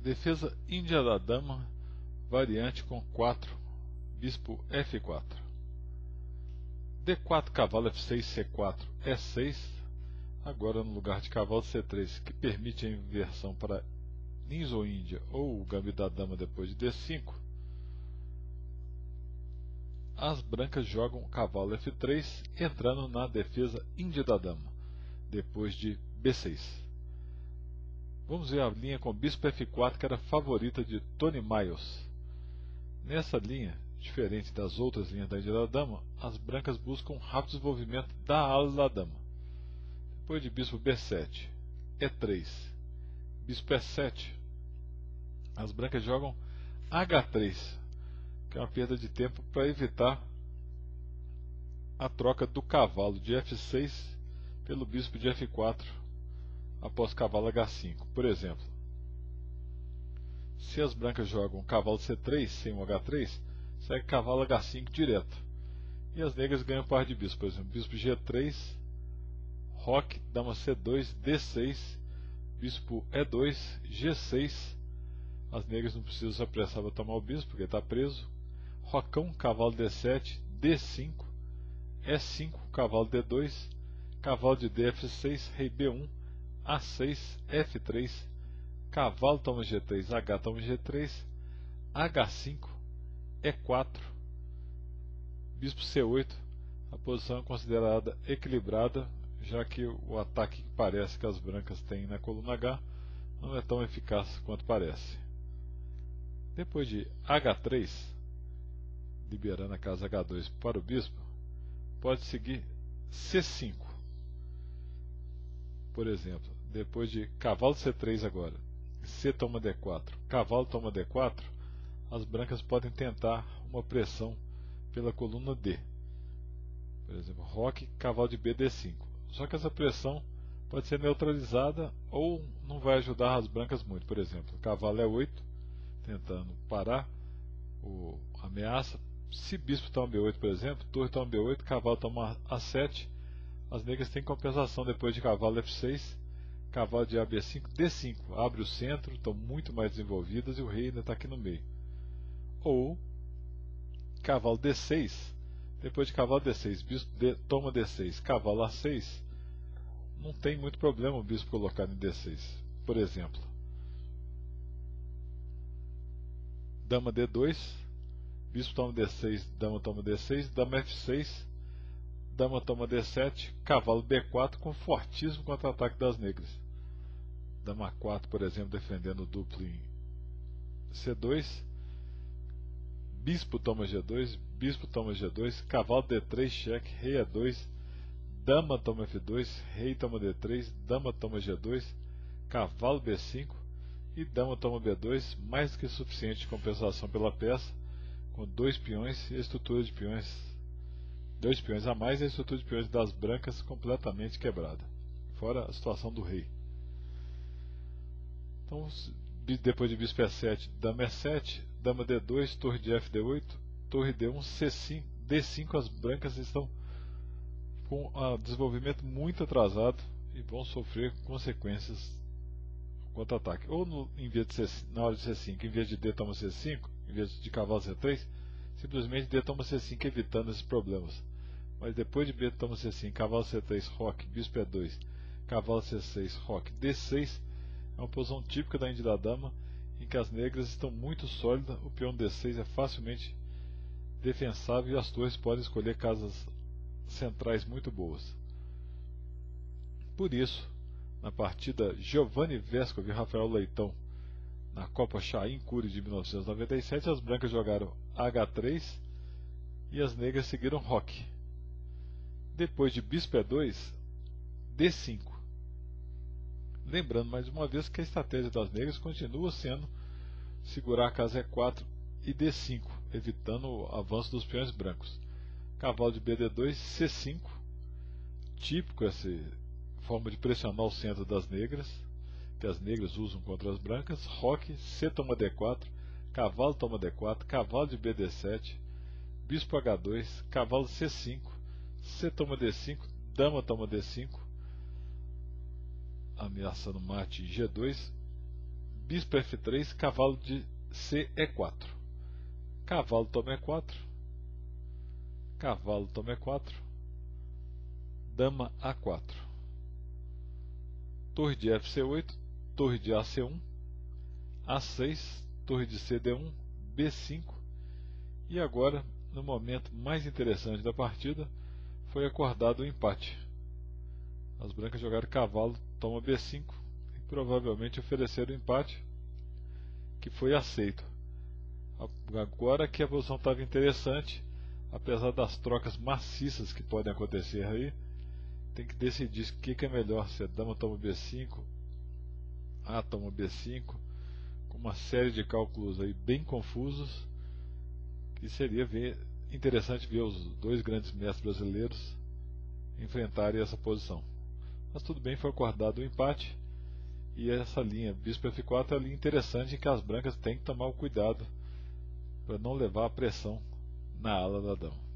Defesa índia da dama, variante com 4, bispo F4. D4, cavalo F6, C4, E6, agora no lugar de cavalo C3, que permite a inversão para ninja ou índia ou o gambito da dama depois de D5. As brancas jogam cavalo F3, entrando na defesa índia da dama, depois de B6. Vamos ver a linha com bispo F4, que era favorita de Tony Miles. Nessa linha, diferente das outras linhas da índia da dama, as brancas buscam um rápido desenvolvimento da ala da dama. Depois de bispo B7, E3, bispo E7, as brancas jogam H3, que é uma perda de tempo para evitar a troca do cavalo de F6 pelo bispo de F4 após cavalo H5. Por exemplo, se as brancas jogam cavalo C3 sem um H3, segue cavalo H5 direto, e as negras ganham par de bispo. Por exemplo, bispo G3, roque, dama C2, D6, bispo E2, G6. As negras não precisam se apressar para tomar o bispo, porque está preso. Rocão, cavalo D7, D5, E5, cavalo D2, cavalo de D, F6, rei B1, A6, F3, cavalo toma G3, H toma G3, H5, E4, bispo C8. A posição é considerada equilibrada, já que o ataque que parece que as brancas têm na coluna H não é tão eficaz quanto parece. Depois de H3, liberando a casa H2 para o bispo, pode seguir C5. Por exemplo, depois de cavalo C3 agora, C toma D4, cavalo toma D4, as brancas podem tentar uma pressão pela coluna D. Por exemplo, roque, cavalo de B, D5. Só que essa pressão pode ser neutralizada ou não vai ajudar as brancas muito. Por exemplo, cavalo E8, tentando parar a ameaça. Se bispo toma B8, por exemplo, torre toma B8, cavalo toma A7, as negras têm compensação depois de cavalo F6, cavalo de AB5, D5, abre o centro, estão muito mais desenvolvidas e o rei ainda está aqui no meio. Ou cavalo D6, depois de cavalo D6, bispo toma D6, cavalo A6, não tem muito problema o bispo colocado em D6. Por exemplo, dama D2, bispo toma D6, dama toma D6, dama F6, dama toma D7, cavalo B4 com fortíssimo contra-ataque das negras. Dama A4, por exemplo, defendendo o duplo em C2, bispo toma G2, bispo toma G2, cavalo D3, cheque, rei E2, dama toma F2, rei toma D3, dama toma G2, cavalo B5 e dama toma B2, mais do que suficiente de compensação pela peça, com dois peões e a estrutura de peões, dois peões a mais e a estrutura de peões das brancas completamente quebrada, fora a situação do rei. Então, depois de bispo E7, dama E7, dama D2, torre de F, D8, torre D1, C5, D5, as brancas estão com um desenvolvimento muito atrasado e vão sofrer consequências contra-ataque. Ou na hora de C5, em vez de D toma C5, em vez de cavalo C3, simplesmente D toma C5, evitando esses problemas. Mas depois de B toma C5, cavalo C3, roque, bispo E2, cavalo C6, roque, D6, é uma posição típica da índia da dama, em que as negras estão muito sólidas, o peão D6 é facilmente defensável e as torres podem escolher casas centrais muito boas. Por isso, na partida Giovanni Vescovi e Rafael Leitão, na Copa Chaim Cury de 1997, as brancas jogaram H3 e as negras seguiram roque. Depois de bispo E2, D5. Lembrando mais uma vez que a estratégia das negras continua sendo segurar a casa E4 e D5, evitando o avanço dos peões brancos. Cavalo de BD2, C5, típico essa forma de pressionar o centro das negras, que as negras usam contra as brancas. Roque, C toma D4, cavalo toma D4, cavalo de BD7, bispo H2, cavalo C5, C toma D5, dama toma D5, ameaçando mate G2, bispo F3, cavalo de C E4. Cavalo toma E4. Cavalo toma E4. Dama A4. Torre de FC8. Torre de AC1. A6. Torre de CD1. B5. E agora, no momento mais interessante da partida, foi acordado o empate. As brancas jogaram cavalo, toma B5 e provavelmente ofereceram o empate, que foi aceito. Agora que a posição estava interessante, apesar das trocas maciças que podem acontecer aí, tem que decidir o que é melhor, se a dama toma B5, A toma B5, com uma série de cálculos aí bem confusos, que seria interessante ver os dois grandes mestres brasileiros enfrentarem essa posição. Mas tudo bem, foi acordado o empate. E essa linha bispo F4 é uma linha interessante em que as brancas têm que tomar o cuidado para não levar a pressão na ala da dama.